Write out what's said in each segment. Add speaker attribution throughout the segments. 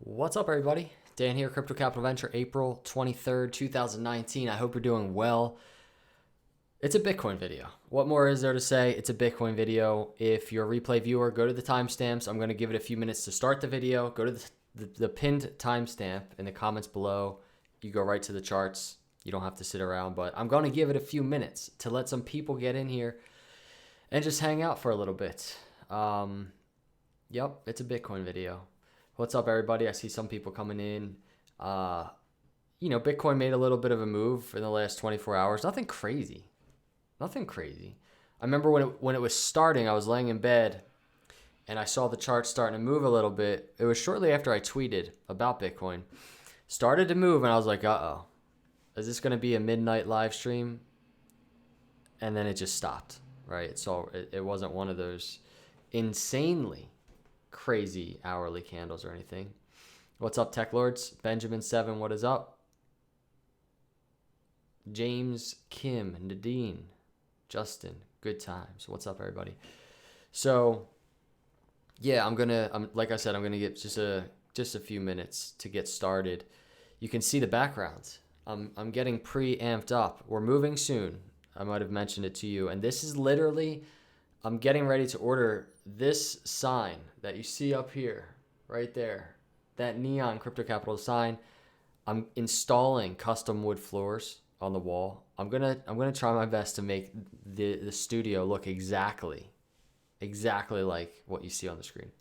Speaker 1: What's up, everybody? Dan here, Crypto Capital Venture, April 23rd, 2019. I hope you're doing well. It's a Bitcoin video. What more is there to say? It's a Bitcoin video. If you're a replay viewer, go to the timestamps. I'm going to give it a few minutes to start the video. Go to the pinned timestamp in the comments below. You go right to the charts. You don't have to sit around, but I'm going to give it a few minutes to let some people get in here and just hang out for a little bit. Yep, it's a Bitcoin video. What's up, everybody? I see some people coming in. Bitcoin made a little bit of a move in the last 24 hours. Nothing crazy. Nothing crazy. I remember when it was starting, I was laying in bed and I saw the chart starting to move a little bit. It was shortly after I tweeted about Bitcoin. Started to move and I was like, uh-oh. Is this going to be a midnight live stream? And then it just stopped, right? So it wasn't one of those insanely crazy hourly candles or anything. What's up, Tech Lords? Benjamin7, what is up? James, Kim, Nadine, Justin, good times. What's up, everybody? So, yeah, like I said, I'm gonna get just a few minutes to get started. You can see the background. I'm getting pre-amped up. We're moving soon. I might have mentioned it to you, and this is literally, I'm getting ready to order this sign that you see up here, right there, that neon Crypto Capital sign. I'm installing custom wood floors on the wall. I'm gonna try my best to make the studio look exactly like what you see on the screen.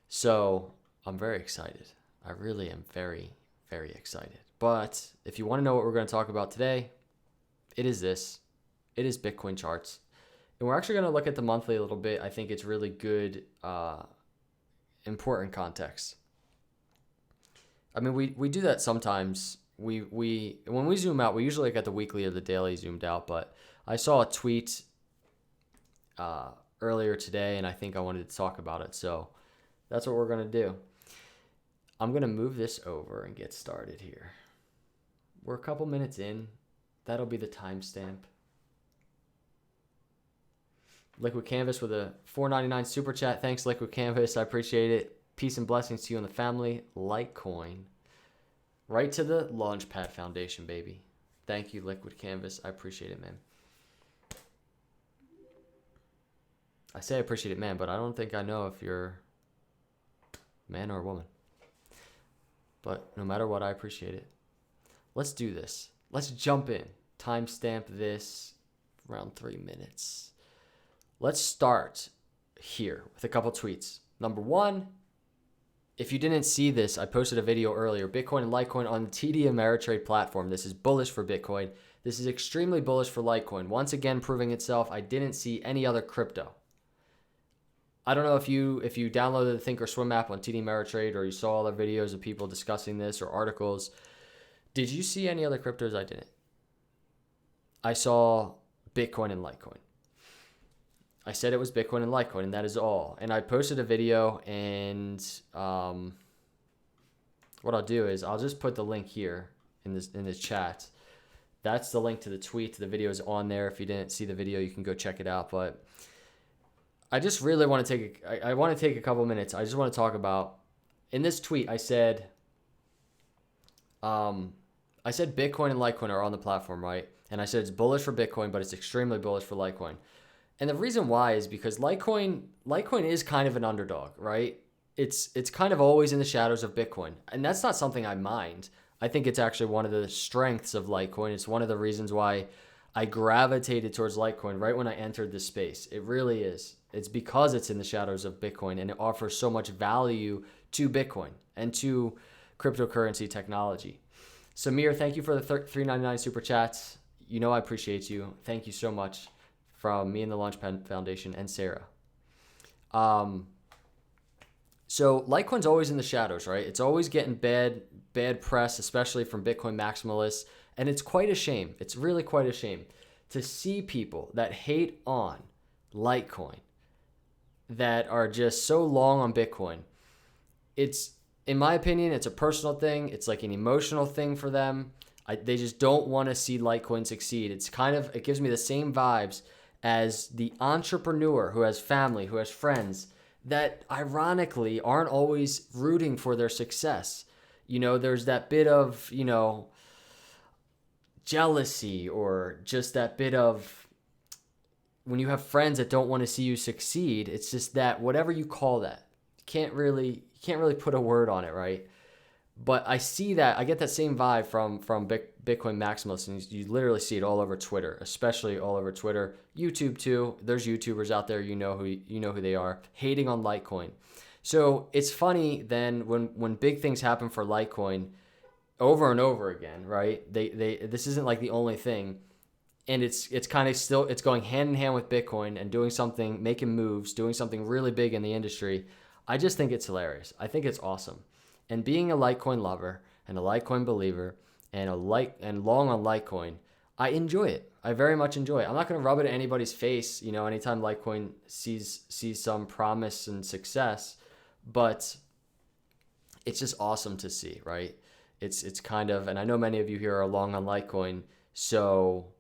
Speaker 1: So I'm very excited. I really am very, very excited. But if you want to know what we're going to talk about today, it is this. It is Bitcoin charts. And we're actually going to look at the monthly a little bit. I think it's really good, important context. I mean, we do that sometimes. When we zoom out, we usually get the weekly or the daily zoomed out. But I saw a tweet earlier today, and I think I wanted to talk about it. So that's what we're going to do. I'm going to move this over and get started here. We're a couple minutes in. That'll be the timestamp. Liquid Canvas with a $4.99 super chat. Thanks, Liquid Canvas. I appreciate it. Peace and blessings to you and the family. Litecoin. Right to the LAUNCHPAD Foundation, baby. Thank you, Liquid Canvas. I appreciate it, man. I say I appreciate it, man, but I don't think I know if you're a man or a woman. But no matter what, I appreciate it. Let's do this. Let's jump in. Timestamp this around 3 minutes. Let's start here with a couple tweets. Number one, if you didn't see this, I posted a video earlier. Bitcoin and Litecoin on the TD Ameritrade platform. This is bullish for Bitcoin. This is extremely bullish for Litecoin. Once again, proving itself. I didn't see any other crypto. I don't know if you downloaded the Thinkorswim app on TD Ameritrade or you saw other videos of people discussing this or articles. Did you see any other cryptos? I didn't. I saw Bitcoin and Litecoin. I said it was Bitcoin and Litecoin, and that is all. And I posted a video, and what I'll do is I'll just put the link here in this chat. That's the link to the tweet. The video is on there. If you didn't see the video, you can go check it out. But I just really want to take a couple minutes. I just want to talk about, in this tweet, I said Bitcoin and Litecoin are on the platform, right? And I said it's bullish for Bitcoin, but it's extremely bullish for Litecoin. And the reason why is because Litecoin is kind of an underdog, right? It's kind of always in the shadows of Bitcoin. And that's not something I mind. I think it's actually one of the strengths of Litecoin. It's one of the reasons why I gravitated towards Litecoin right when I entered this space. It really is. It's because it's in the shadows of Bitcoin and it offers so much value to Bitcoin and to cryptocurrency technology. Samir, thank you for the $3.99 super chats. You know I appreciate you. Thank you so much. From me and the LAUNCHPAD Foundation and Sarah. So Litecoin's always in the shadows, right? It's always getting bad press, especially from Bitcoin maximalists. And it's quite a shame. It's really quite a shame to see people that hate on Litecoin, that are just so long on Bitcoin. It's, in my opinion, it's a personal thing. It's like an emotional thing for them. They just don't want to see Litecoin succeed. It gives me the same vibes as the entrepreneur who has family, who has friends that ironically aren't always rooting for their success. There's that bit of, jealousy, or just that bit of, when you have friends that don't want to see you succeed. It's just that, whatever you call that, you can't really put a word on it, right? But I get that same vibe from Bitcoin maximalists, and you literally see it all over Twitter, especially all over Twitter, YouTube too. There's YouTubers out there, who they are, hating on Litecoin. So it's funny then when big things happen for Litecoin over and over again, right? This isn't like the only thing, and it's kind of still, it's going hand in hand with Bitcoin and doing something, making moves, doing something really big in the industry. I just think it's hilarious. I think it's awesome. And being a Litecoin lover and a Litecoin believer and long on Litecoin, I enjoy it. I very much enjoy it. I'm not going to rub it in anybody's face, anytime Litecoin sees some promise and success, but it's just awesome to see, right? It's kind of, and I know many of you here are long on Litecoin, so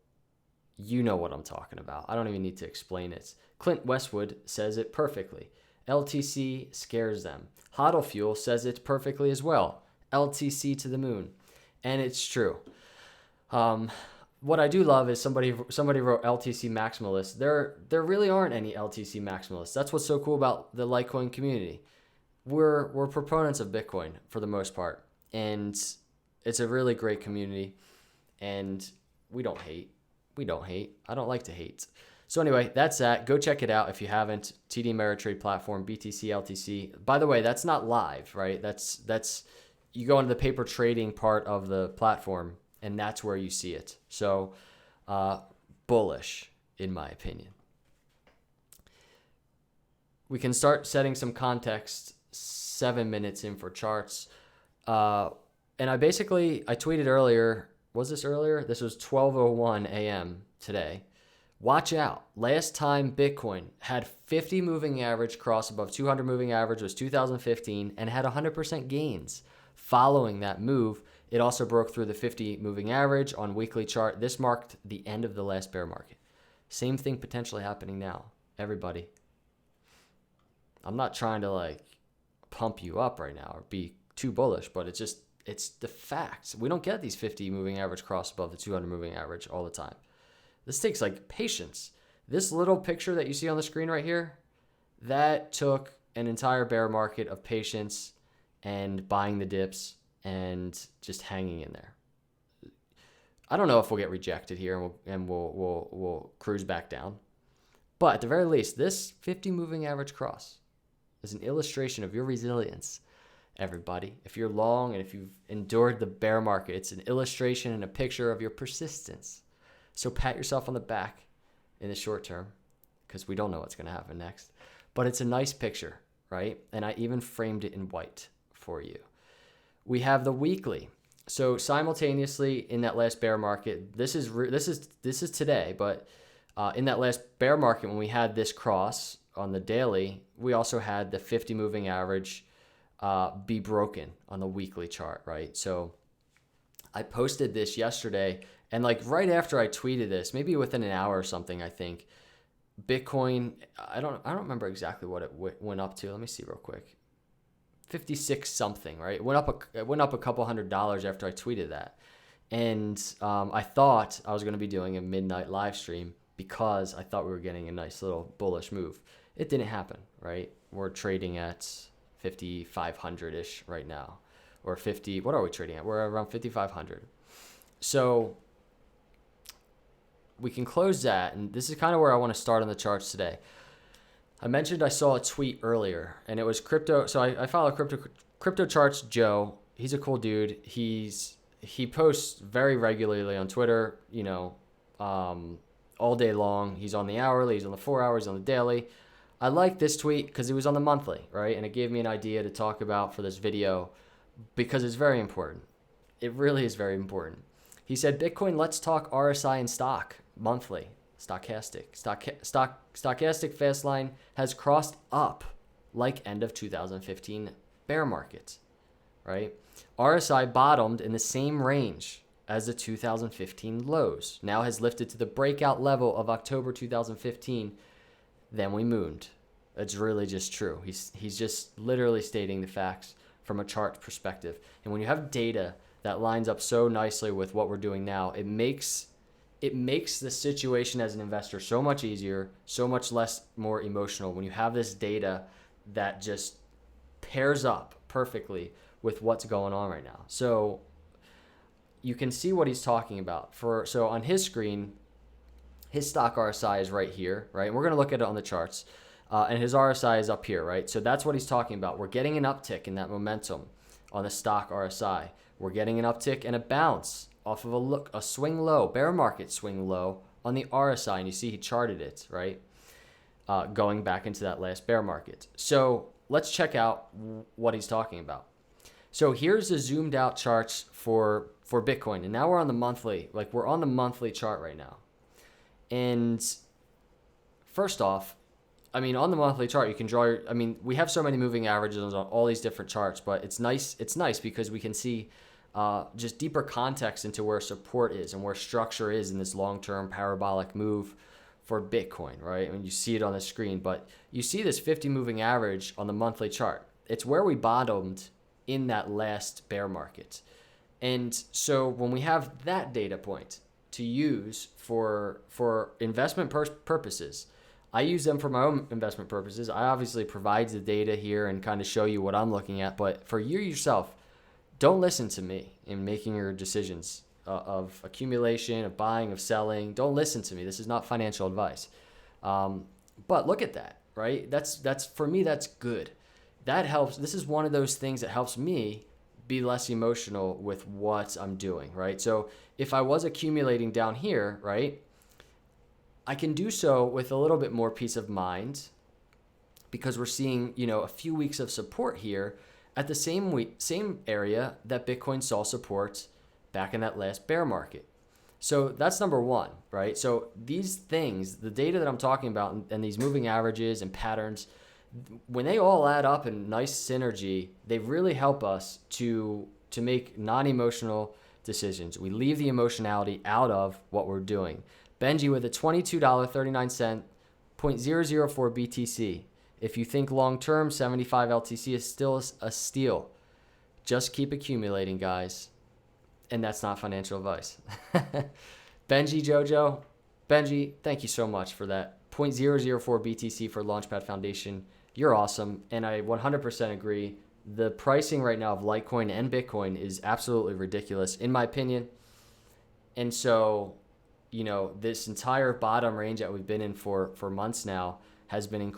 Speaker 1: you know what I'm talking about. I don't even need to explain it. Clint Westwood says it perfectly. LTC scares them. Hodl Fuel says it perfectly as well. LTC to the moon. And it's true. What I do love is somebody wrote LTC maximalists. There really aren't any LTC maximalists. That's what's so cool about the Litecoin community. We're proponents of Bitcoin for the most part. And it's a really great community. And we don't hate. I don't like to hate. So anyway, that's that. Go check it out if you haven't. TD Ameritrade platform, BTC, LTC. By the way, that's not live, right? That's you go into the paper trading part of the platform, and that's where you see it. So bullish, in my opinion. We can start setting some context 7 minutes in for charts. And I tweeted earlier. Was this earlier? This was 12:01 a.m. today. Watch out. Last time Bitcoin had 50 moving average cross above 200 moving average was 2015 and had 100% gains. Following that move, it also broke through the 50 moving average on weekly chart. This marked the end of the last bear market. Same thing potentially happening now. Everybody. I'm not trying to pump you up right now or be too bullish, but it's the facts. We don't get these 50 moving average cross above the 200 moving average all the time. This takes patience. This little picture that you see on the screen right here, that took an entire bear market of patience and buying the dips and just hanging in there. I don't know if we'll get rejected here and we'll cruise back down. But at the very least, this 50 moving average cross is an illustration of your resilience, everybody. If you're long and if you've endured the bear market, it's an illustration and a picture of your persistence. So pat yourself on the back in the short term, because we don't know what's going to happen next. But it's a nice picture, right? And I even framed it in white for you. We have the weekly. So simultaneously in that last bear market, this is today, but in that last bear market when we had this cross on the daily, we also had the 50 moving average be broken on the weekly chart, right? So I posted this yesterday, and right after I tweeted this, maybe within an hour or something, I think Bitcoin, I don't remember exactly what it went up to. Let me see real quick. 56 something, right? It went up a couple $100 after I tweeted that. And I thought I was going to be doing a midnight live stream because I thought we were getting a nice little bullish move. It didn't happen, right? We're trading at 5,500-ish right now. Or 50, what are we trading at? We're around 5,500. So we can close that, and this is kind of where I want to start on the charts today. I mentioned I saw a tweet earlier, and it was crypto. So I follow crypto charts Joe. He's a cool dude. He posts very regularly on Twitter, all day long. He's on the hourly, he's on the 4 hours, he's on the daily. I like this tweet because it was on the monthly, right? And it gave me an idea to talk about for this video because it's very important. It really is very important. He said, Bitcoin, let's talk RSI and stock monthly. Stochastic fast line has crossed up like end of 2015 bear market, right? RSI bottomed in the same range as the 2015 lows. Now has lifted to the breakout level of October 2015. Then we mooned. It's really just true. He's just literally stating the facts from a chart perspective. And when you have data that lines up so nicely with what we're doing now, it makes the situation as an investor so much easier, so much less more emotional when you have this data that just pairs up perfectly with what's going on right now. So you can see what he's talking about. So on his screen, his stock RSI is right here, right? And we're going to look at it on the charts. And his RSI is up here, right? So that's what he's talking about. We're getting an uptick in that momentum on the stock RSI. We're getting an uptick and a bounce off of a swing low, bear market swing low on the RSI. And you see he charted it, right? Going back into that last bear market. So let's check out what he's talking about. So here's the zoomed out charts for Bitcoin. And now we're on the monthly, we're on the monthly chart right now. And first off, on the monthly chart, you can draw we have so many moving averages on all these different charts, but it's nice because we can see just deeper context into where support is and where structure is in this long-term parabolic move for Bitcoin, right? I mean, you see it on the screen, but you see this 50 moving average on the monthly chart. It's where we bottomed in that last bear market. And so when we have that data point to use for investment purposes, I use them for my own investment purposes. I obviously provide the data here and kind of show you what I'm looking at, but for you yourself, don't listen to me in making your decisions of accumulation, of buying, of selling. Don't listen to me. This is not financial advice. But look at that, right? That's for me, that's good. That helps. This is one of those things that helps me be less emotional with what I'm doing, right? So if I was accumulating down here, right, I can do so with a little bit more peace of mind because we're seeing, a few weeks of support here at the same area that Bitcoin saw support back in that last bear market. So that's number one, right? So these things, the data that I'm talking about and these moving averages and patterns, when they all add up in nice synergy, they really help us to make non-emotional decisions. We leave the emotionality out of what we're doing. Benji with a $22.39 0.004 BTC. If you think long-term, 75 LTC is still a steal. Just keep accumulating, guys. And that's not financial advice. Benji Jojo, thank you so much for that. 0.004 BTC for LAUNCHPAD Foundation. You're awesome. And I 100% agree. The pricing right now of Litecoin and Bitcoin is absolutely ridiculous, in my opinion. And so, this entire bottom range that we've been in for months now has been an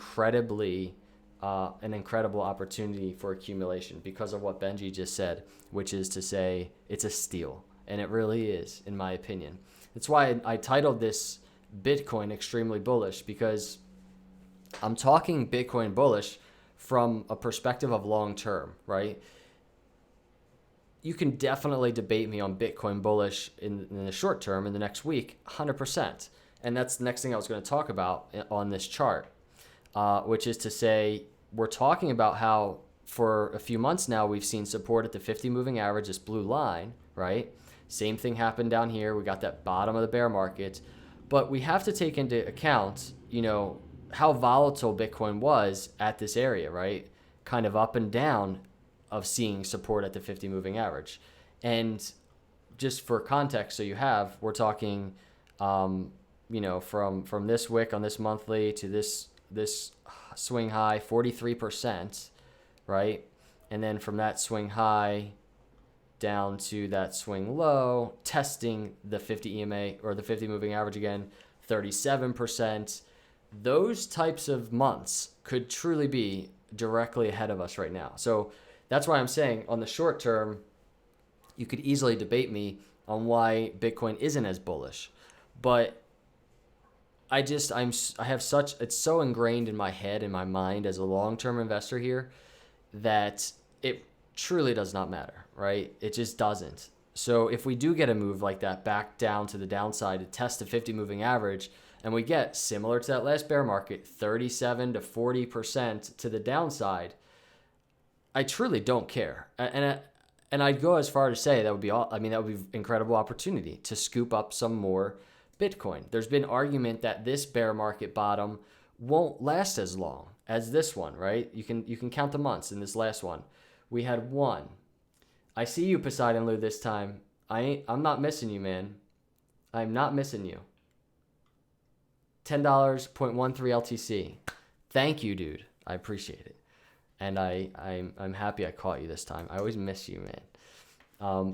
Speaker 1: incredible opportunity for accumulation because of what Benji just said, which is to say it's a steal. And it really is, in my opinion. That's why I titled this Bitcoin Extremely Bullish, because I'm talking Bitcoin bullish from a perspective of long term, right? You can definitely debate me on Bitcoin bullish in the short term, in the next week, 100%. And that's the next thing I was going to talk about on this chart, which is to say we're talking about how for a few months now we've seen support at the 50 moving average, this blue line, right? Same thing happened down here. We got that bottom of the bear market. But we have to take into account, how volatile Bitcoin was at this area, right? Kind of up and down of seeing support at the 50 moving average. And just for context, we're talking, from this wick on this monthly to this swing high, 43%, right? And then from that swing high down to that swing low, testing the 50 EMA or the 50 moving average again, 37%. Those types of months could truly be directly ahead of us right now. So that's why I'm saying on the short term, you could easily debate me on why Bitcoin isn't as bullish. But it's so ingrained in my head, in my mind as a long-term investor here, that it truly does not matter, right? It just doesn't. So if we do get a move like that back down to the downside to test the 50 moving average, and we get similar to that last bear market, 37 to 40% to the downside, I truly don't care. And I'd go as far to say that would be incredible opportunity to scoop up some more Bitcoin. There's been argument that this bear market bottom won't last as long as this one, right? You can count the months in this last one. We had one. I see you, Poseidon Lou, this time. I'm not missing you, man. I'm not missing you. $10.13 LTC. Thank you, dude. I appreciate it. And I'm happy I caught you this time. I always miss you, man.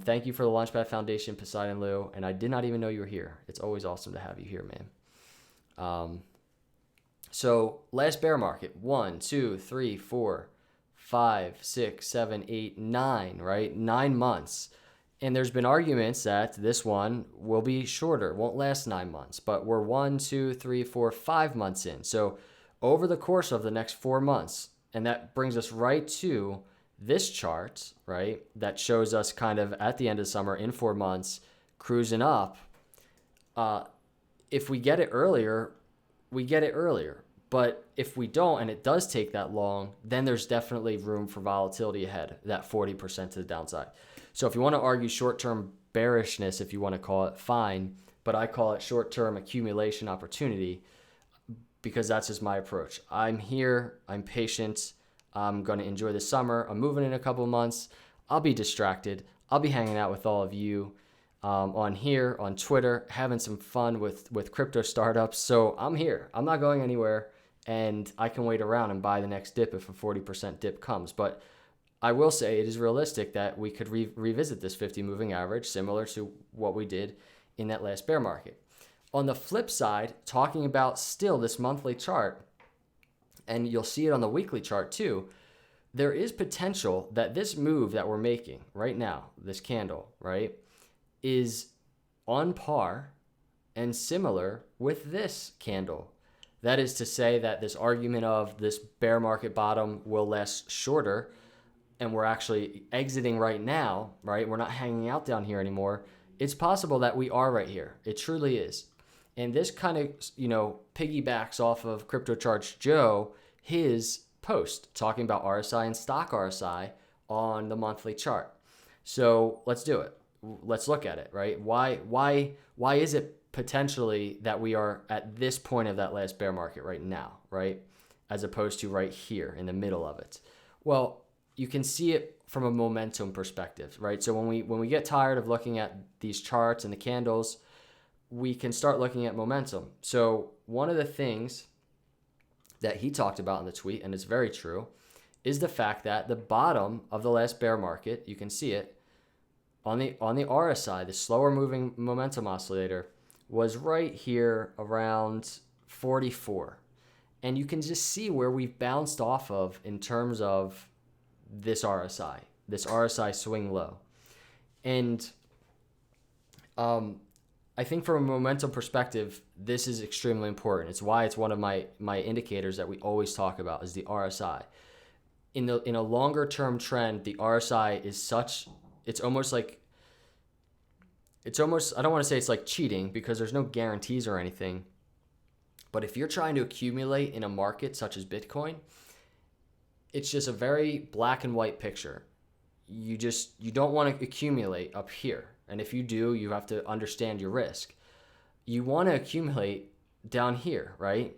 Speaker 1: Thank you for the Launchpad Foundation, Poseidon Lou. And I did not even know you were here. It's always awesome to have you here, man. So last bear market, 1, 2, 3, 4, 5, 6, 7, 8, 9, right? 9 months. And there's been arguments that this one will be shorter, won't last 9 months, but we're 1, 2, 3, 4, 5 months in. So over the course of the next 4 months, and that brings us right to this chart, right? That shows us kind of at the end of summer in 4 months, cruising up. If we get it earlier, we get it earlier. But if we don't, and it does take that long, then there's definitely room for volatility ahead, that 40% to the downside. So if you want to argue short-term bearishness, if you want to call it, fine. But I call it short-term accumulation opportunity because that's just my approach. I'm here. I'm patient. I'm going to enjoy the summer. I'm moving in a couple of months. I'll be distracted. I'll be hanging out with all of you on here, on Twitter, having some fun with crypto startups. So I'm here. I'm not going anywhere. And I can wait around and buy the next dip if a 40% dip comes. But I will say it is realistic that we could revisit this 50 moving average, similar to what we did in that last bear market. On the flip side, talking about still this monthly chart, and you'll see it on the weekly chart too, there is potential that this move that we're making right now, this candle, right, is on par and similar with this candle. That is to say that this argument of this bear market bottom will last shorter, and we're actually exiting right now, right? We're not hanging out down here anymore. It's possible that we are right here. It truly is. And this kind of, piggybacks off of Crypto Charts Joe, his post talking about RSI and stock RSI on the monthly chart. So let's do it. Let's look at it, right? Why is it potentially that we are at this point of that last bear market right now, right? As opposed to right here in the middle of it. Well, you can see it from a momentum perspective, right? So when we get tired of looking at these charts and the candles, we can start looking at momentum. So one of the things that he talked about in the tweet, and it's very true, is the fact that the bottom of the last bear market, you can see it on the RSI, the slower moving momentum oscillator, was right here around 44. And you can just see where we've bounced off of in terms of this RSI swing low. And I think from a momentum perspective, this is extremely important. It's why it's one of my indicators that we always talk about is the RSI. In a longer term trend, the RSI is such, it's almost, I don't want to say it's like cheating because there's no guarantees or anything. But if you're trying to accumulate in a market such as Bitcoin, it's just a very black and white picture. You don't want to accumulate up here. And if you do, you have to understand your risk. You want to accumulate down here, right?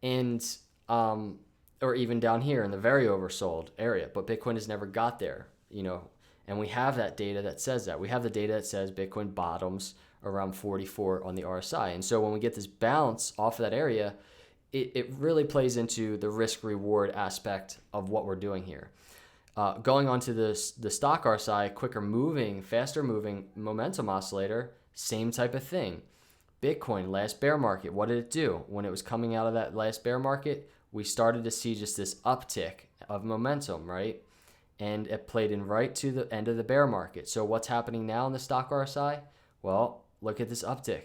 Speaker 1: And, or even down here in the very oversold area. But Bitcoin has never got there, and we have that data that says that. We have the data that says Bitcoin bottoms around 44 on the RSI. And so when we get this bounce off of that area, it really plays into the risk reward aspect of what we're doing here. Going on to the stock RSI, quicker moving, faster moving momentum oscillator, same type of thing. Bitcoin, last bear market, what did it do? When it was coming out of that last bear market, we started to see just this uptick of momentum, right? And it played in right to the end of the bear market. So what's happening now in the stock RSI? Well, look at this uptick.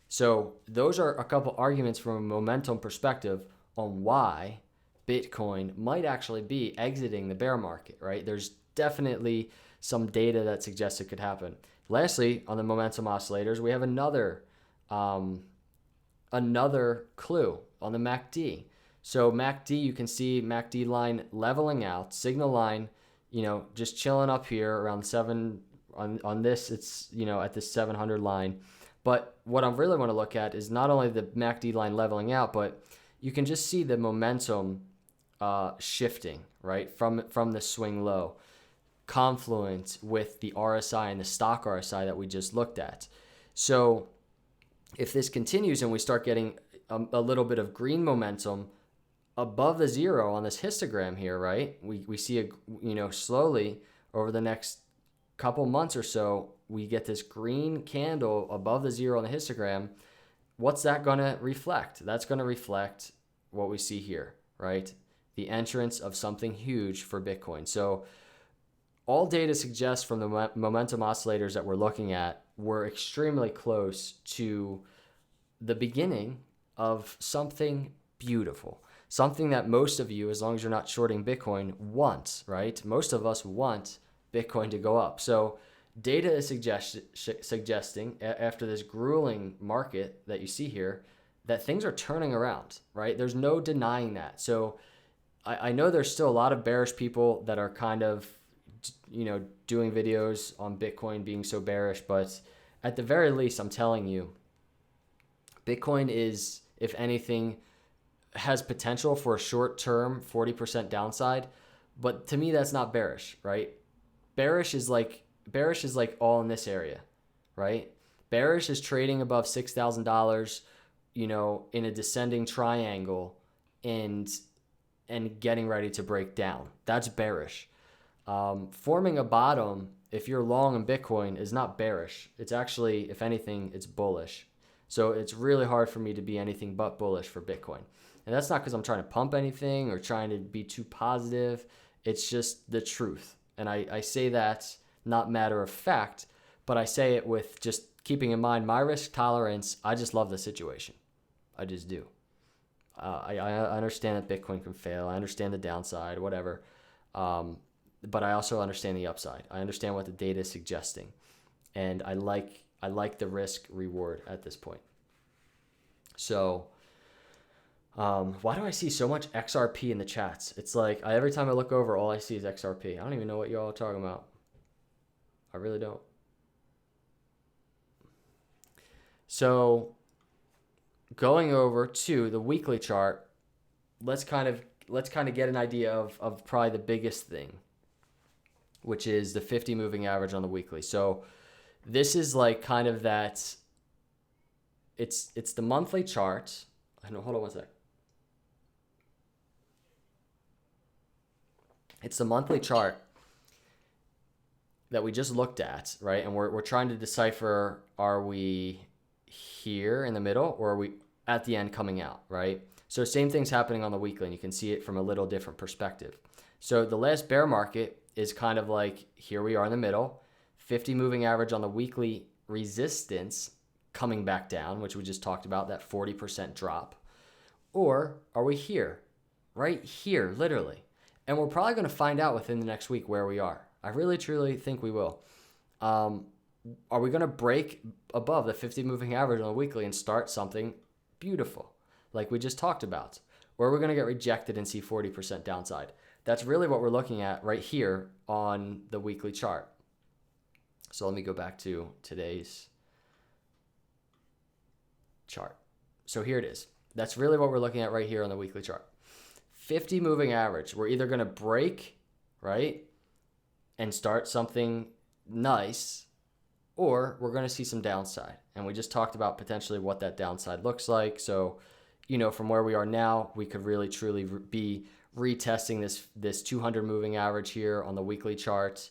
Speaker 1: So those are a couple arguments from a momentum perspective on why Bitcoin might actually be exiting the bear market, right? There's definitely some data that suggests it could happen. Lastly, on the momentum oscillators, we have another clue on the MACD. So MACD, you can see MACD line leveling out, signal line, just chilling up here around 7 on this, it's, at this 700 line. But what I really want to look at is not only the MACD line leveling out, but you can just see the momentum shifting, right, from the swing low, confluent with the RSI and the stock RSI that we just looked at. So if this continues and we start getting a little bit of green momentum above the zero on this histogram here, right, we see slowly over the next couple months or so, we get this green candle above the zero on the histogram. What's that going to reflect? That's going to reflect what we see here, right? The entrance of something huge for Bitcoin. So all data suggests from the momentum oscillators that we're looking at, we're extremely close to the beginning of something beautiful. Something that most of you, as long as you're not shorting Bitcoin, want, right? Most of us want Bitcoin to go up. So data is suggesting after this grueling market that you see here, that things are turning around, right? There's no denying that. So I know there's still a lot of bearish people that are kind of, doing videos on Bitcoin being so bearish, but at the very least, I'm telling you, Bitcoin is, if anything, has potential for a short-term 40% downside, but to me, that's not bearish, right? Bearish is like all in this area, right? Bearish is trading above $6,000, in a descending triangle and getting ready to break down. That's bearish. Forming a bottom, if you're long in Bitcoin, is not bearish. It's actually, if anything, it's bullish. So it's really hard for me to be anything but bullish for Bitcoin. And that's not because I'm trying to pump anything or trying to be too positive. It's just the truth. And I say that not matter of fact, but I say it with just keeping in mind my risk tolerance. I just love the situation. I just do. I understand that Bitcoin can fail. I understand the downside, whatever. But I also understand the upside. I understand what the data is suggesting. And I like the risk reward at this point. So why do I see so much XRP in the chats? It's like every time I look over, all I see is XRP. I don't even know what y'all are talking about. I really don't. So going over to the weekly chart, let's kind of get an idea of probably the biggest thing, which is the 50 moving average on the weekly. So this is like kind of that, it's the monthly chart. Hold on one sec. It's the monthly chart that we just looked at, right? And we're trying to decipher, are we here in the middle or are we at the end coming out, right? So same thing's happening on the weekly, and you can see it from a little different perspective. So the last bear market is kind of like, here we are in the middle, 50 moving average on the weekly, resistance coming back down, which we just talked about, that 40% drop. Or are we here, right here, literally? And we're probably going to find out within the next week where we are. I really, truly think we will. Are we going to break above the 50 moving average on the weekly and start something beautiful, like we just talked about? Or are we going to get rejected and see 40% downside? That's really what we're looking at right here on the weekly chart. So let me go back to today's chart. So here it is. That's really what we're looking at right here on the weekly chart. 50 moving average. We're either going to break, right, and start something nice, or we're going to see some downside. And we just talked about potentially what that downside looks like. So, from where we are now, we could really truly be retesting this 200 moving average here on the weekly chart,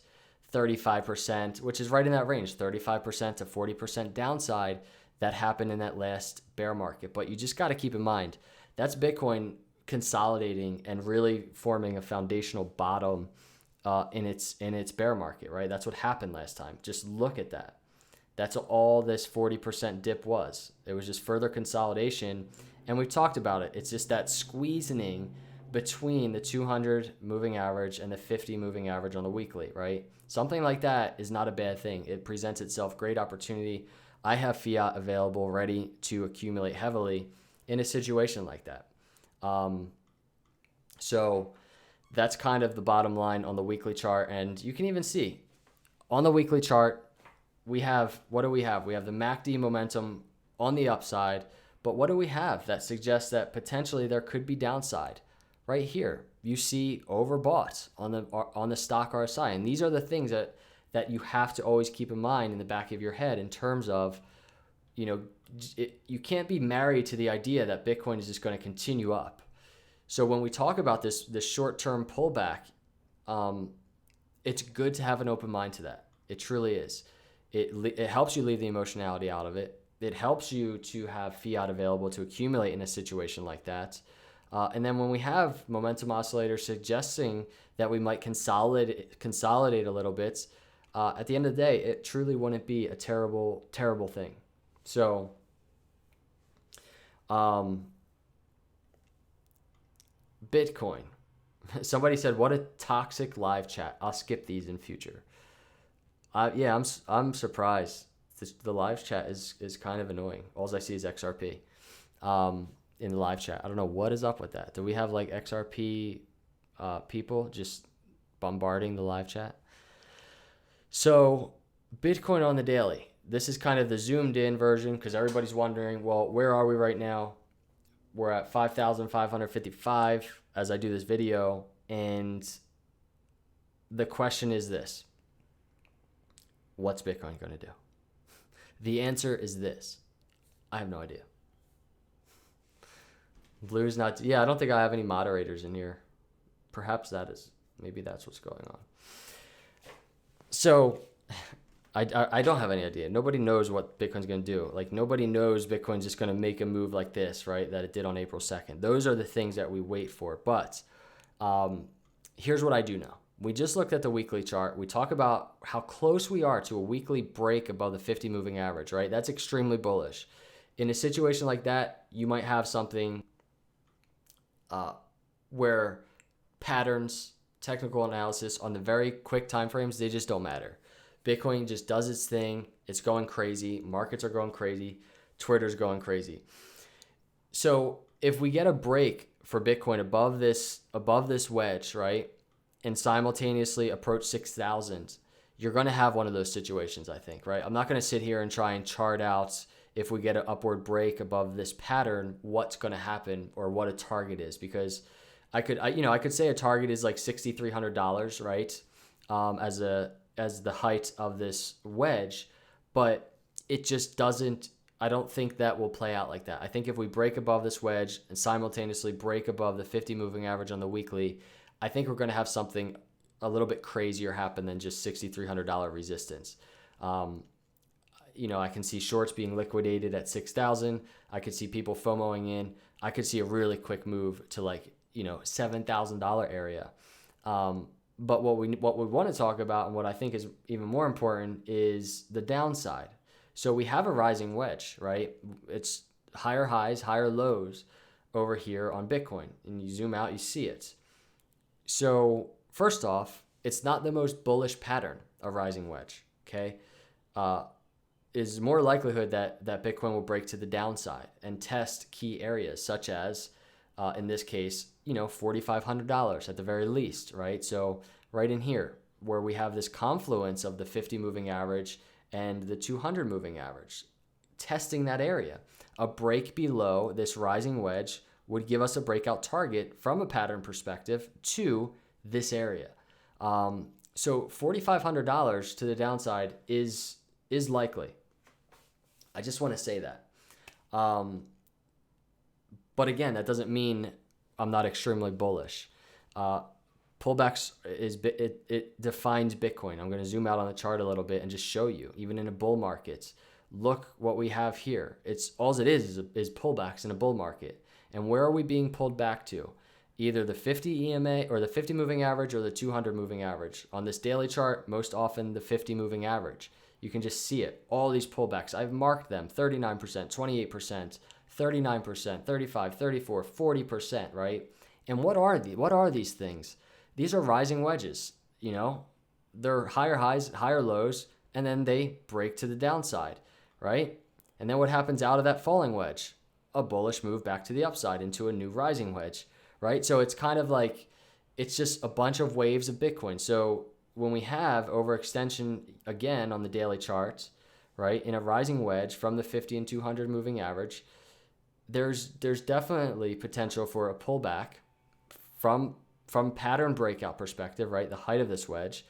Speaker 1: 35%, which is right in that range, 35% to 40% downside that happened in that last bear market. But you just got to keep in mind, that's Bitcoin consolidating and really forming a foundational bottom in its bear market, right? That's what happened last time. Just look at that. That's all this 40% dip was. It was just further consolidation, and we've talked about it. It's just that squeezing between the 200 moving average and the 50 moving average on the weekly, right? Something like that is not a bad thing. It presents itself great opportunity. I have fiat available ready to accumulate heavily in a situation like that. So that's kind of the bottom line on the weekly chart. And you can even see on the weekly chart, we have, what do we have? We have the MACD momentum on the upside, But what do we have that suggests that potentially there could be downside? Right here, you see overbought on the stock RSI. And these are the things that you have to always keep in mind in the back of your head in terms of, you can't be married to the idea that Bitcoin is just going to continue up. So when we talk about this short-term pullback, it's good to have an open mind to that. It truly is. It helps you leave the emotionality out of it. It helps you to have fiat available to accumulate in a situation like that. And then when we have momentum oscillators suggesting that we might consolidate a little bit, at the end of the day, it truly wouldn't be a terrible, terrible thing. So, Bitcoin. Somebody said, "What a toxic live chat." I'll skip these in future. Yeah, I'm surprised. The live chat is kind of annoying. All I see is XRP in the live chat. I don't know what is up with that. Do we have like XRP people just bombarding the live chat? So Bitcoin on the daily. This is kind of the zoomed in version because everybody's wondering, well, where are we right now? We're at 5,555 as I do this video. And the question is this: what's Bitcoin going to do? The answer is this: I have no idea. Blue's not, yeah, I don't think I have any moderators in here. Perhaps maybe that's what's going on. So I don't have any idea. Nobody knows what Bitcoin's going to do. Like, nobody knows Bitcoin's just going to make a move like this, right, that it did on April 2nd. Those are the things that we wait for. But here's what I do know. We just looked at the weekly chart. We talk about how close we are to a weekly break above the 50 moving average, right? That's extremely bullish. In a situation like that, you might have something where patterns, technical analysis on the very quick time frames, they just don't matter. Bitcoin just does its thing. It's going crazy. Markets are going crazy. Twitter's going crazy. So if we get a break for Bitcoin above this wedge, right, and simultaneously approach 6,000, you're going to have one of those situations, I think, right? I'm not going to sit here and try and chart out if we get an upward break above this pattern, what's going to happen or what a target is, because I could say a target is like $6,300, right? As the height of this wedge, but it just doesn't. I don't think that will play out like that. I think if we break above this wedge and simultaneously break above the 50 moving average on the weekly, I think we're going to have something a little bit crazier happen than just $6,300 resistance. I can see shorts being liquidated at 6,000. I could see people FOMOing in. I could see a really quick move to $7,000 area. But what we want to talk about, and what I think is even more important, is the downside. So we have a rising wedge, right? It's higher highs, higher lows over here on Bitcoin. And you zoom out, you see it. So first off, it's not the most bullish pattern of rising wedge, okay? Is more likelihood that Bitcoin will break to the downside and test key areas such as, in this case, $4,500 at the very least, right? So right in here where we have this confluence of the 50 moving average and the 200 moving average, testing that area. A break below this rising wedge would give us a breakout target from a pattern perspective to this area. So $4,500 to the downside is likely. I just want to say that. But again, that doesn't mean I'm not extremely bullish. Pullbacks it defines Bitcoin. I'm going to zoom out on the chart a little bit and just show you. Even in a bull market, look what we have here. It's all it is pullbacks in a bull market. And where are we being pulled back to? Either the 50 EMA or the 50 moving average or the 200 moving average. On this daily chart, most often the 50 moving average. You can just see it. All these pullbacks. I've marked them: 39%, 28%, 39%, 35, 34, 40%, right? And what are these things? These are rising wedges, They're higher highs, higher lows, and then they break to the downside, right? And then what happens out of that falling wedge? A bullish move back to the upside into a new rising wedge, right? So it's kind of like, it's just a bunch of waves of Bitcoin. So when we have overextension again on the daily charts, right, in a rising wedge from the 50 and 200 moving average, there's definitely potential for a pullback from pattern breakout perspective, right? The height of this wedge,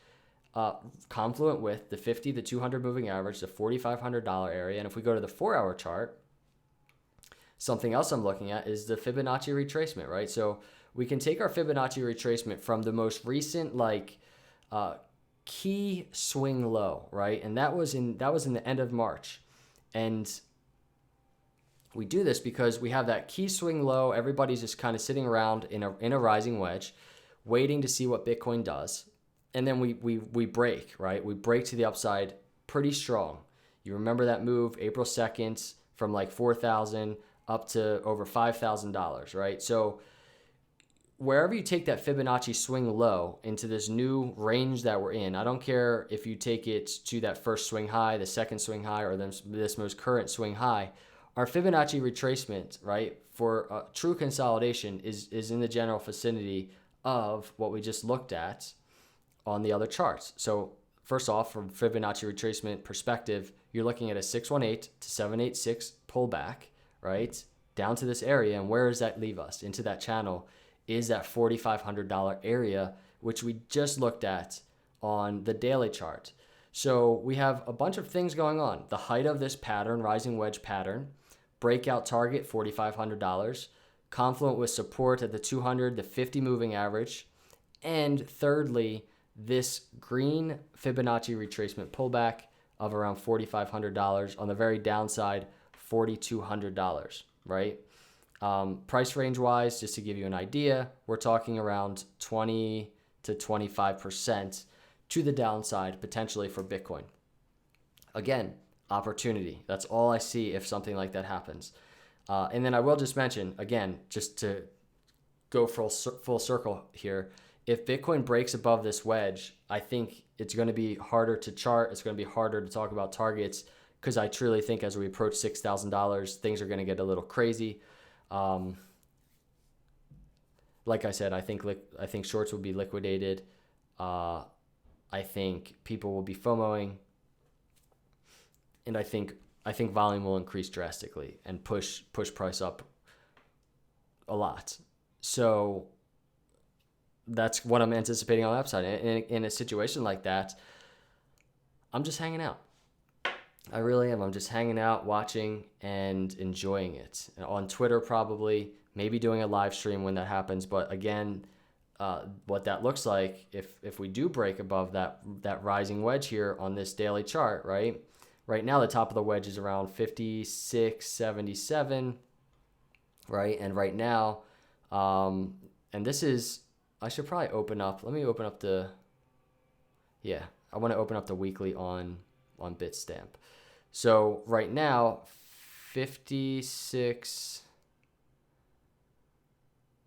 Speaker 1: confluent with the 50, the 200 moving average, the $4,500 area. And if we go to the 4-hour chart, something else I'm looking at is the Fibonacci retracement, right? So we can take our Fibonacci retracement from the most recent key swing low, right? And that was in the end of March. And we do this because we have that key swing low. Everybody's just kind of sitting around in a rising wedge, waiting to see what Bitcoin does. And then we break, right? We break to the upside pretty strong. You remember that move April 2nd from like 4,000 up to over $5,000, right? So wherever you take that Fibonacci swing low into this new range that we're in, I don't care if you take it to that first swing high, the second swing high, or this most current swing high, our Fibonacci retracement, right, for true consolidation is in the general vicinity of what we just looked at on the other charts. So first off, from Fibonacci retracement perspective, you're looking at a 618 to 786 pullback, right, down to this area. And where does that leave us? Into that channel is that $4,500 area, which we just looked at on the daily chart. So we have a bunch of things going on. The height of this pattern, rising wedge pattern, breakout target, $4,500, confluent with support at the 200, the 50 moving average, and thirdly, this green Fibonacci retracement pullback of around $4,500. On the very downside, $4,200, right? Price range wise, just to give you an idea, we're talking around 20 to 25% to the downside potentially for Bitcoin. Again, opportunity. That's all I see if something like that happens. And then I will just mention, again, just to go full circle here, if Bitcoin breaks above this wedge, I think it's going to be harder to chart. It's going to be harder to talk about targets because I truly think as we approach $6,000, things are going to get a little crazy. Like I said, I think shorts will be liquidated. I think people will be FOMOing, and I think volume will increase drastically and push price up a lot. So that's what I'm anticipating on the upside. In a situation like that, I'm just hanging out. I really am. I'm just hanging out, watching, and enjoying it. On Twitter, probably, maybe doing a live stream when that happens. But again, what that looks like, if we do break above that rising wedge here on this daily chart, right? Right now, the top of the wedge is around 56.77, right? And right now, and this is, I should probably open up. Let me open up I want to open up the weekly on Bitstamp. So right now, 56.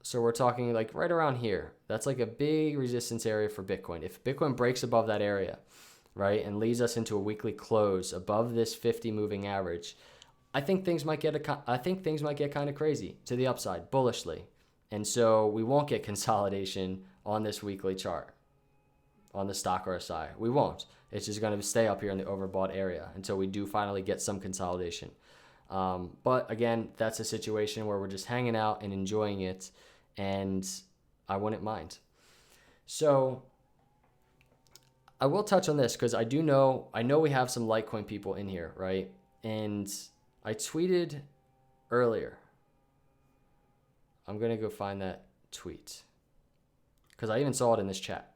Speaker 1: So we're talking like right around here. That's like a big resistance area for Bitcoin. If Bitcoin breaks above that area, right, and leads us into a weekly close above this 50 moving average, I think things might get kind of crazy to the upside, bullishly. And so we won't get consolidation on this weekly chart, on the stock RSI. We won't. It's just going to stay up here in the overbought area until we do finally get some consolidation. But again, that's a situation where we're just hanging out and enjoying it, and I wouldn't mind. So I will touch on this because I know we have some Litecoin people in here, right? And I tweeted earlier. I'm going to go find that tweet because I even saw it in this chat.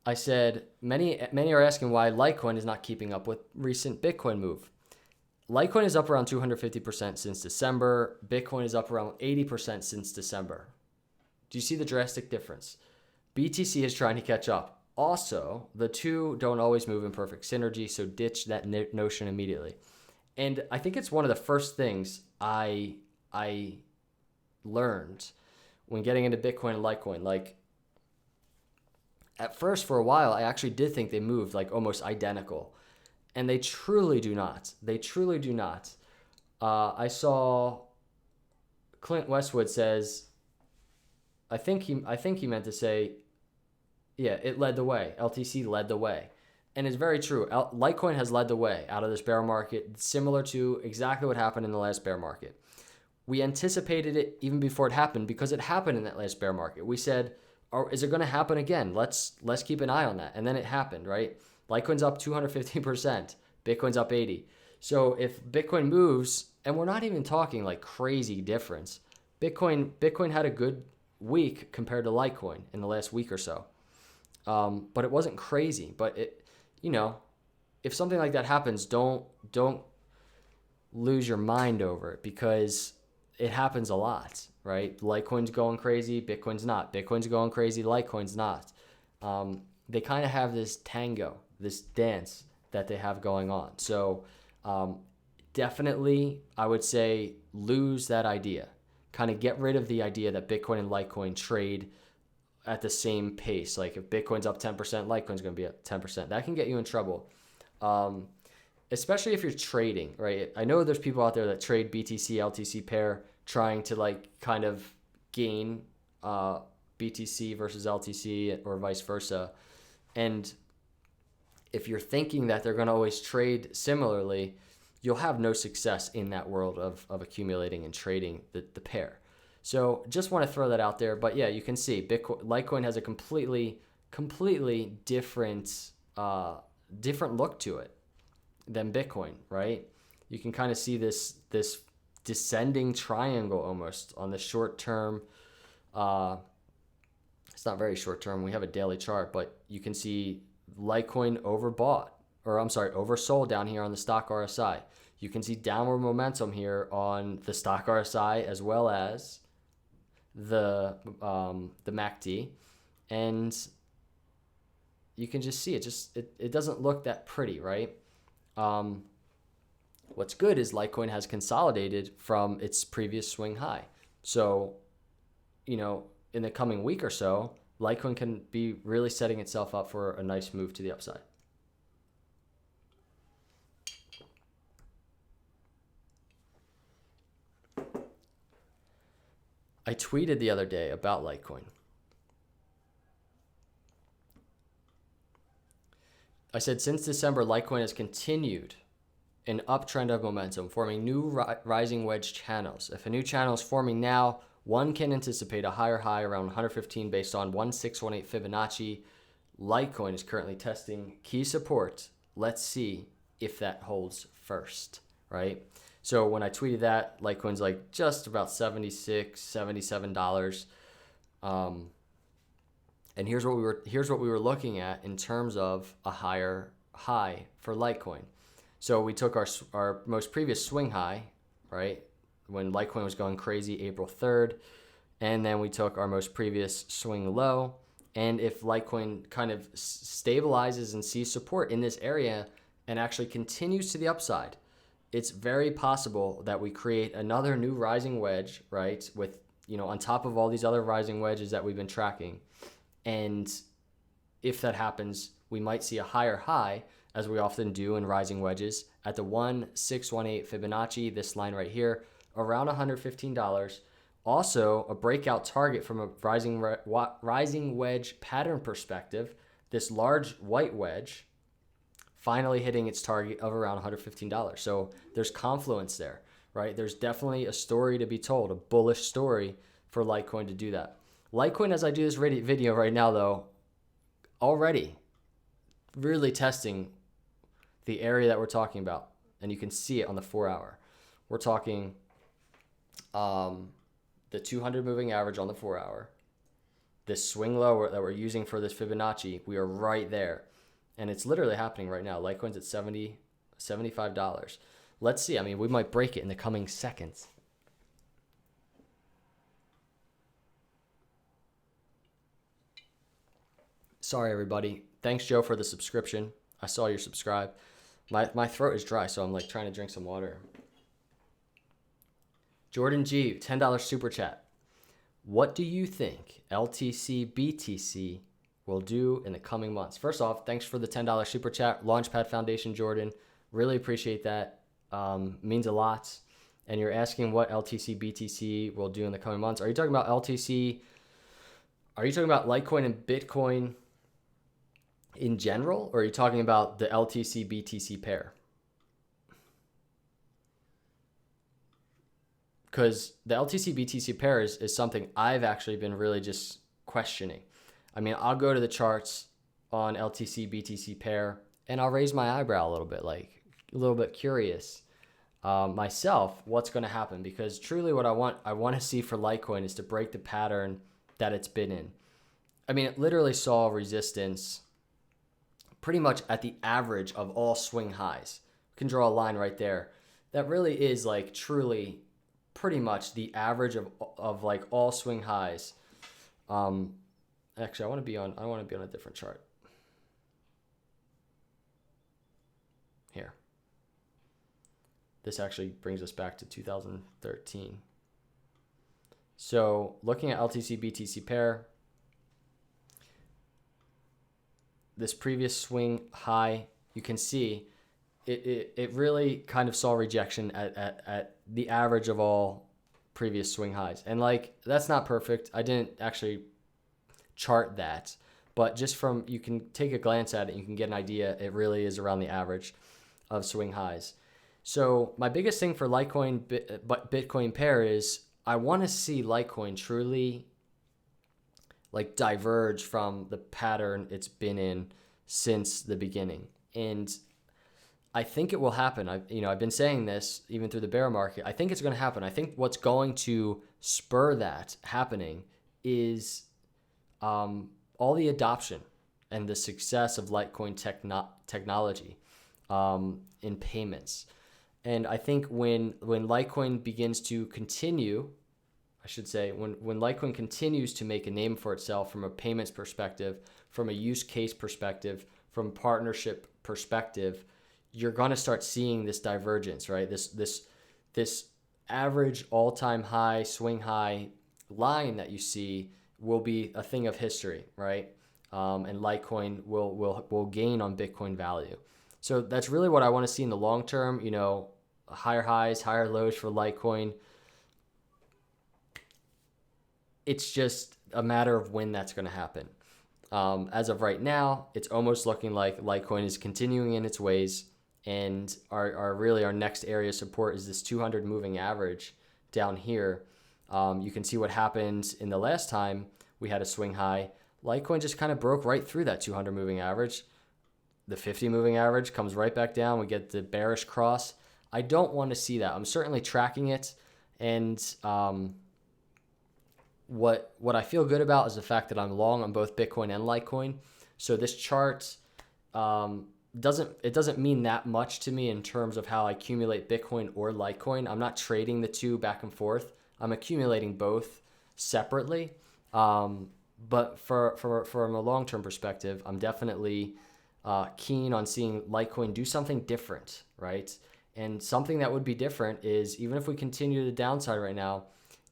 Speaker 1: I said, many are asking why Litecoin is not keeping up with recent Bitcoin move. Litecoin is up around 250% since December. Bitcoin is up around 80% since December. Do you see the drastic difference? BTC is trying to catch up. Also, the two don't always move in perfect synergy, so ditch that notion immediately. And I think it's one of the first things I learned when getting into Bitcoin and Litecoin. Like, at first, for a while, I actually did think they moved like almost identical. And they truly do not. They truly do not. I saw Clint Westwood says, I think he meant to say, yeah, it led the way. LTC led the way. and it's very true. Litecoin has led the way out of this bear market, similar to exactly what happened in the last bear market. We anticipated it even before it happened because it happened in that last bear market. We said, oh, is it going to happen again? Let's keep an eye on that. And then it happened, right? Litecoin's up 250%. Bitcoin's up 80. So if Bitcoin moves, and we're not even talking like crazy difference, Bitcoin had a good week compared to Litecoin in the last week or so. But it wasn't crazy. But it, if something like that happens, don't lose your mind over it, because it happens a lot, right? Litecoin's going crazy, Bitcoin's not. Bitcoin's going crazy, Litecoin's not. They kind of have this tango, this dance that they have going on. So definitely, I would say, lose that idea. Kind of get rid of the idea that Bitcoin and Litecoin trade at the same pace. Like if Bitcoin's up 10%, Litecoin's going to be up 10%. That can get you in trouble. Especially if you're trading, right? I know there's people out there that trade BTC, LTC pair, trying to like kind of gain BTC versus LTC or vice versa. And if you're thinking that they're going to always trade similarly, you'll have no success in that world of accumulating and trading the pair. So just want to throw that out there. But yeah, you can see Litecoin has a completely different look to it than Bitcoin, right? You can kind of see this descending triangle almost on the short term. It's not very short term. We have a daily chart, but you can see Litecoin oversold down here on the stock RSI. You can see downward momentum here on the stock RSI as well as the MACD, and you can just see it doesn't look that pretty, right? What's good is Litecoin has consolidated from its previous swing high. So, in the coming week or so, Litecoin can be really setting itself up for a nice move to the upside. I tweeted the other day about Litecoin. I said, since December, Litecoin has continued an uptrend of momentum, forming new rising wedge channels. If a new channel is forming now, one can anticipate a higher high around 115 based on 1618 Fibonacci. Litecoin is currently testing key support. Let's see if that holds first, right? So when I tweeted that, Litecoin's like just about $76, $77. And here's what we were looking at in terms of a higher high for Litecoin. So we took our most previous swing high, right, when Litecoin was going crazy, April 3rd, and then we took our most previous swing low. And if Litecoin kind of stabilizes and sees support in this area and actually continues to the upside, it's very possible that we create another new rising wedge, right, with, on top of all these other rising wedges that we've been tracking. And if that happens, we might see a higher high, as we often do in rising wedges, at the 1618 Fibonacci, this line right here, around $115. Also, a breakout target from a rising wedge pattern perspective, this large white wedge finally hitting its target of around $115. So there's confluence there, right? There's definitely a story to be told, a bullish story for Litecoin to do that. Litecoin, as I do this video right now, though, already really testing the area that we're talking about. And you can see it on the 4-hour. We're talking the 200 moving average on the 4-hour. This swing low that we're using for this Fibonacci, we are right there. And it's literally happening right now. Litecoin's at $75. Let's see. I mean, we might break it in the coming seconds. Sorry, everybody. Thanks, Joe, for the subscription. I saw your subscribe. My throat is dry, so I'm like trying to drink some water. Jordan G, $10 super chat. What do you think LTC BTC will do in the coming months? First off, thanks for the $10 super chat. LAUNCHPAD Foundation, Jordan. Really appreciate that. Means a lot. And you're asking what LTC BTC will do in the coming months. Are you talking about LTC? Are you talking about Litecoin and Bitcoin in general, or are you talking about the LTC BTC pair? Because the LTC BTC pair is something I've actually been really just questioning. I mean, I'll go to the charts on LTC BTC pair and I'll raise my eyebrow a little bit, like a little bit curious myself what's going to happen, because truly what I want to see for Litecoin is to break the pattern that it's been in. I mean, it literally saw resistance pretty much at the average of all swing highs. You can draw a line right there. That really is like truly pretty much the average of like all swing highs. Actually, I want to be on a different chart. Here. This actually brings us back to 2013. So looking at LTC BTC pair, this previous swing high, you can see it really kind of saw rejection at the average of all previous swing highs. And like, that's not perfect. I didn't actually chart that, but just from, you can take a glance at it, you can get an idea. It really is around the average of swing highs. So my biggest thing for Litecoin Bitcoin pair is I want to see Litecoin truly like diverge from the pattern it's been in since the beginning. And I think it will happen. I've been saying this even through the bear market. I think it's going to happen. I think what's going to spur that happening is all the adoption and the success of Litecoin technology in payments. And I think when Litecoin begins to continue, I should say, when Litecoin continues to make a name for itself from a payments perspective, from a use case perspective, from partnership perspective, you're going to start seeing this divergence, right? This average all-time high, swing high line that you see will be a thing of history, right? And Litecoin will gain on Bitcoin value. So that's really what I want to see in the long term. Higher highs, higher lows for Litecoin. It's just a matter of when that's going to happen. As of right now, it's almost looking like Litecoin is continuing in its ways, and our next area of support is this 200 moving average down here. You can see what happened in the last time we had a swing high. Litecoin just kind of broke right through that 200 moving average. The 50 moving average comes right back down. We get the bearish cross. I don't want to see that. I'm certainly tracking it, and what I feel good about is the fact that I'm long on both Bitcoin and Litecoin. So this chart doesn't mean that much to me in terms of how I accumulate Bitcoin or Litecoin. I'm not trading the two back and forth. I'm accumulating both separately. But from a long-term perspective, I'm definitely keen on seeing Litecoin do something different, right? And something that would be different is, even if we continue to the downside right now,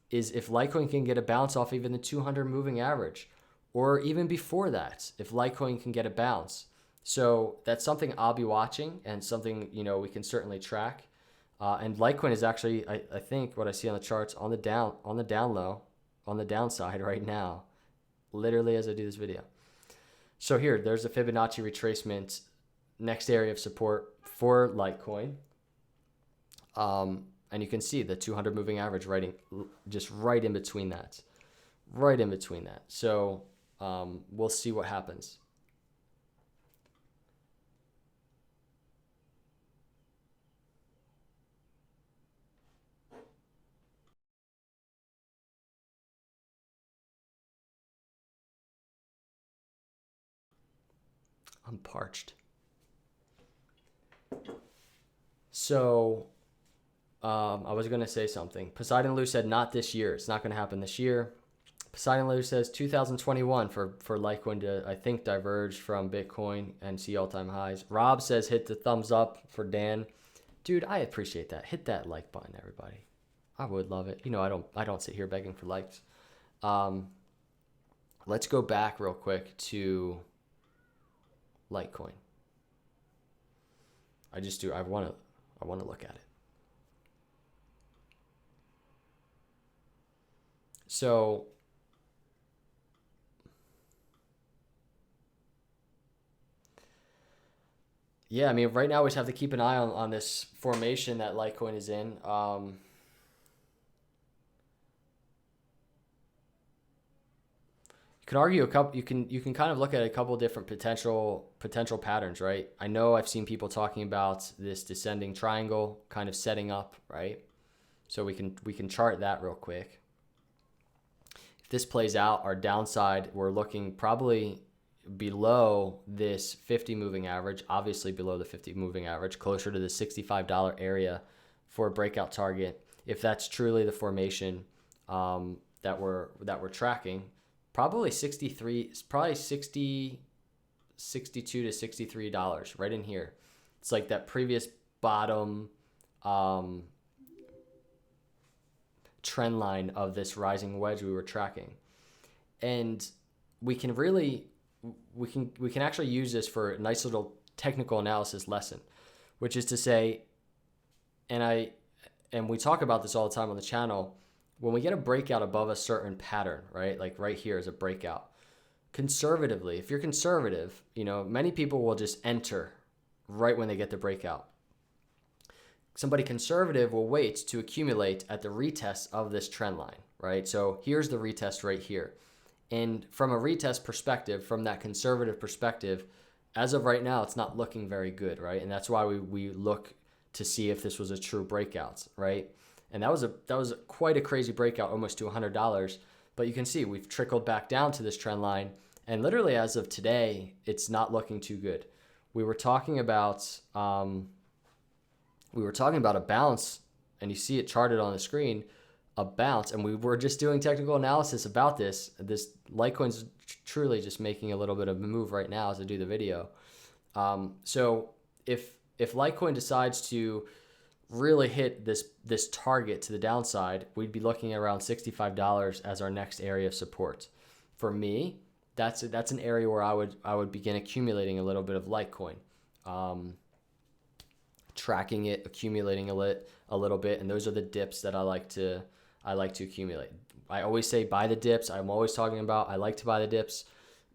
Speaker 1: is if Litecoin can get a bounce off even the 200 moving average, or even before that, if Litecoin can get a bounce. So that's something I'll be watching, and something we can certainly track. And Litecoin is actually, I think, what I see on the charts on the downside right now, literally as I do this video. So here, there's a Fibonacci retracement, next area of support for Litecoin. And you can see the 200 moving average just right in between that. So we'll see what happens. I'm parched. So I was going to say something. Poseidon Lou said not this year. It's not going to happen this year. Poseidon Lou says 2021 for Litecoin to, I think, diverge from Bitcoin and see all-time highs. Rob says hit the thumbs up for Dan. Dude, I appreciate that. Hit that like button, everybody. I would love it. I don't sit here begging for likes. Let's go back real quick to Litecoin. I want to look at it. So yeah, I mean, right now we just have to keep an eye on this formation that Litecoin is in. You can argue a couple. You can kind of look at a couple different potential patterns, right? I know I've seen people talking about this descending triangle kind of setting up, right? So we can chart that real quick. If this plays out, our downside, we're looking probably below this 50 moving average, obviously below the 50 moving average, closer to the $65 area for a breakout target. If that's truly the formation that we're tracking, probably 62 to $63 right in here. It's like that previous bottom trend line of this rising wedge we were tracking. And we can actually use this for a nice little technical analysis lesson, which is to say, and we talk about this all the time on the channel, when we get a breakout above a certain pattern, right? Like right here is a breakout. Conservatively, if you're conservative, many people will just enter right when they get the breakout. Somebody conservative will wait to accumulate at the retest of this trend line, right? So here's the retest right here. And from a retest perspective, from that conservative perspective, as of right now, it's not looking very good, right? And that's why we look to see if this was a true breakout, right? And that was quite a crazy breakout, almost to $100. But you can see we've trickled back down to this trend line, and literally as of today, it's not looking too good. We were talking about a bounce, and you see it charted on the screen, a bounce, and we were just doing technical analysis about this. This Litecoin's truly just making a little bit of a move right now as I do the video. So if Litecoin decides to really hit this target to the downside, we'd be looking at around $65 as our next area of support. For me, that's an area where I would begin accumulating a little bit of Litecoin, tracking it, accumulating a little bit, and those are the dips that I like to accumulate. I always say buy the dips. I'm always talking about I like to buy the dips.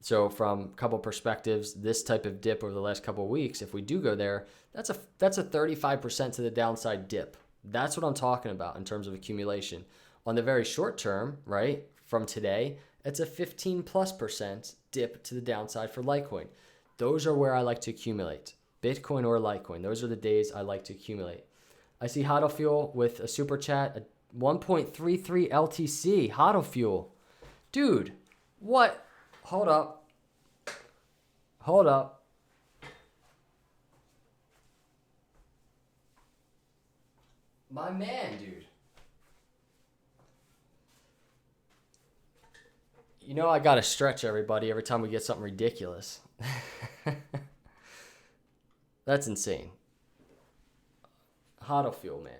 Speaker 1: So from a couple perspectives, this type of dip over the last couple of weeks, if we do go there, that's a 35% to the downside dip. That's what I'm talking about in terms of accumulation. On the very short term, right, from today, it's a 15+% dip to the downside for Litecoin. Those are where I like to accumulate. Bitcoin or Litecoin. Those are the days I like to accumulate. I see Hodl Fuel with a super chat, a 1.33 LTC. Hodl Fuel. Dude, what? Hold up. My man, dude. I gotta stretch everybody every time we get something ridiculous. That's insane. Hodl Fuel, man.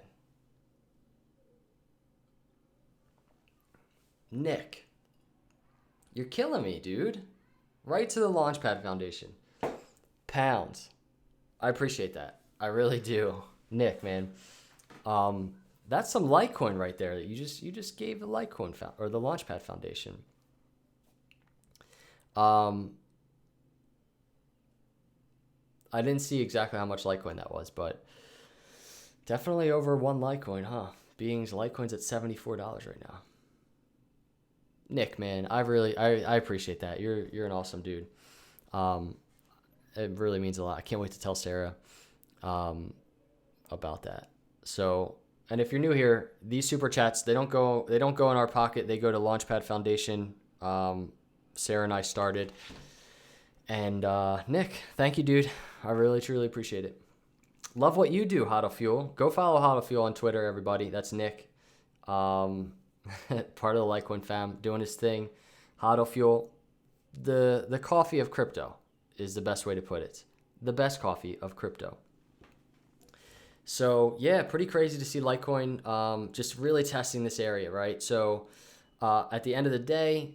Speaker 1: Nick. You're killing me, dude. Right to the LAUNCHPAD Foundation. Pounds. I appreciate that. I really do. Nick, man. That's some Litecoin right there that you just gave the Litecoin or the LAUNCHPAD Foundation. I didn't see exactly how much Litecoin that was, but definitely over one Litecoin, huh? Litecoin's at $74 right now. Nick, man, I appreciate that. You're an awesome dude. It really means a lot. I can't wait to tell Sarah about that. So, and if you're new here, these super chats, they don't go in our pocket. They go to LAUNCHPAD Foundation. Sarah and I started. And Nick, thank you, dude. I really truly appreciate it. Love what you do, Hodl Fuel. Go follow Hodl Fuel on Twitter, everybody. That's Nick. Part of the Litecoin fam, doing his thing. Hodl Fuel, the coffee of crypto is the best way to put it. The best coffee of crypto. So yeah, pretty crazy to see Litecoin just really testing this area, right? So at the end of the day,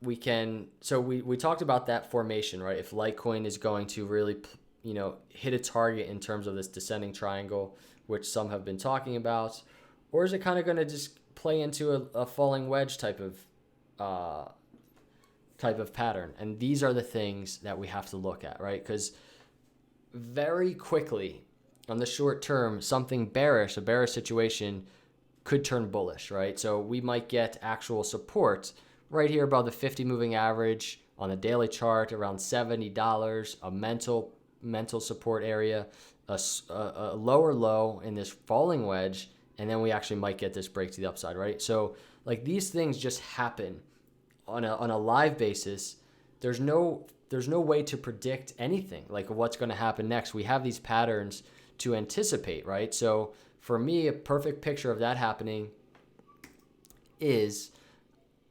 Speaker 1: we talked about that formation, right? If Litecoin is going to really, hit a target in terms of this descending triangle, which some have been talking about, or is it kind of going to just play into a falling wedge type of pattern? And these are the things that we have to look at, right? Because very quickly on the short term, something bearish, a bearish situation could turn bullish, right? So we might get actual support right here above the 50 moving average on the daily chart around $70, a mental support area, a lower low in this falling wedge, and then we actually might get this break to the upside, right? So like these things just happen on a live basis. There's no way to predict anything like what's going to happen next. We have these patterns to anticipate, right? So for me, a perfect picture of that happening is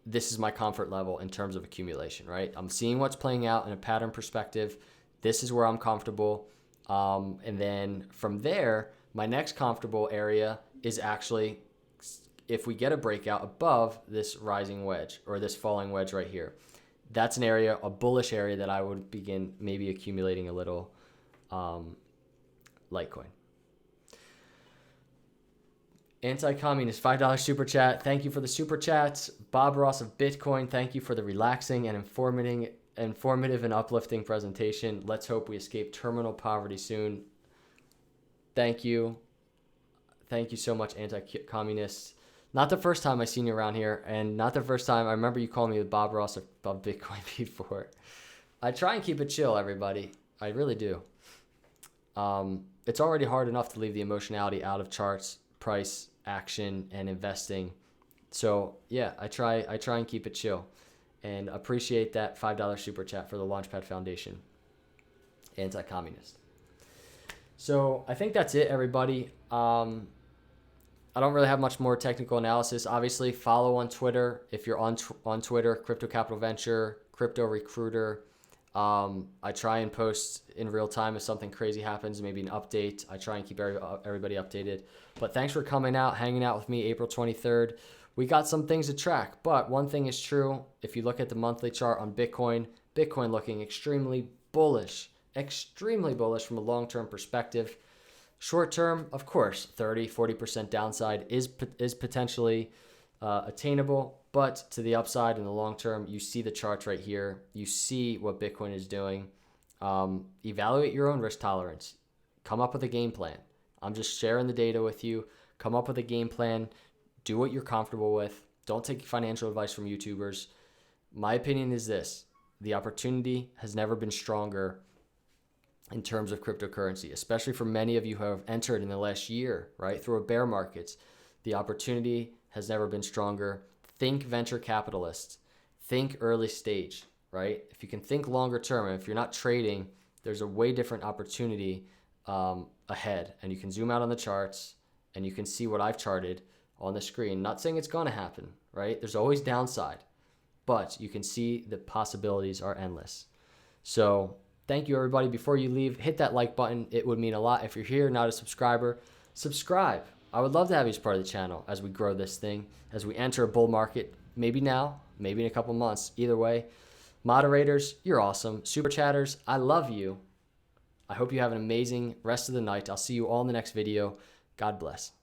Speaker 1: this is my comfort level in terms of accumulation, right? I'm seeing what's playing out in a pattern perspective. This is where I'm comfortable. And then from there, my next comfortable area is actually if we get a breakout above this rising wedge or this falling wedge right here. That's an area, a bullish area that I would begin maybe accumulating a little Litecoin. Anti-communist $5 super chat. Thank you for the super chats. Bob Ross of Bitcoin. Thank you for the relaxing and informative and uplifting presentation. Let's hope we escape terminal poverty soon. Thank you. Thank you so much, anti-communist. Not the first time I seen you around here, and not the first time I remember you calling me the Bob Ross of Bitcoin before. I try and keep it chill, everybody. I really do. It's already hard enough to leave the emotionality out of charts, price, action, and investing. So yeah, I try and keep it chill, and appreciate that $5 super chat for the Launchpad Foundation. Anti-communist. So I think that's it, everybody. I don't really have much more technical analysis. Obviously, follow on Twitter. If you're on Twitter, Crypto Capital Venture, Crypto Recruiter. I try and post in real time if something crazy happens, maybe an update. I try and keep everybody updated. But thanks for coming out, hanging out with me April 23rd. We got some things to track, but one thing is true. If you look at the monthly chart on Bitcoin looking extremely bullish from a long-term perspective. Short term, of course, 30-40% downside is potentially attainable, but to the upside in the long term, you see the charts right here. You see what Bitcoin is doing. Evaluate your own risk tolerance. Come up with a game plan. I'm just sharing the data with you. Come up with a game plan. Do what you're comfortable with. Don't take financial advice from YouTubers. My opinion is this: the opportunity has never been stronger in terms of cryptocurrency, especially for many of you who have entered in the last year, right, through a bear market. The opportunity has never been stronger. Think venture capitalists. Think early stage, right? If you can think longer term, and if you're not trading, there's a way different opportunity ahead. And you can zoom out on the charts, and you can see what I've charted on the screen. Not saying it's going to happen, right? There's always downside, but you can see the possibilities are endless. So thank you, everybody. Before you leave, hit that like button. It would mean a lot. If you're here, not a subscriber, subscribe. I would love to have you as part of the channel as we grow this thing, as we enter a bull market, maybe now, maybe in a couple months. Either way, moderators, you're awesome. Super chatters, I love you. I hope you have an amazing rest of the night. I'll see you all in the next video. God bless.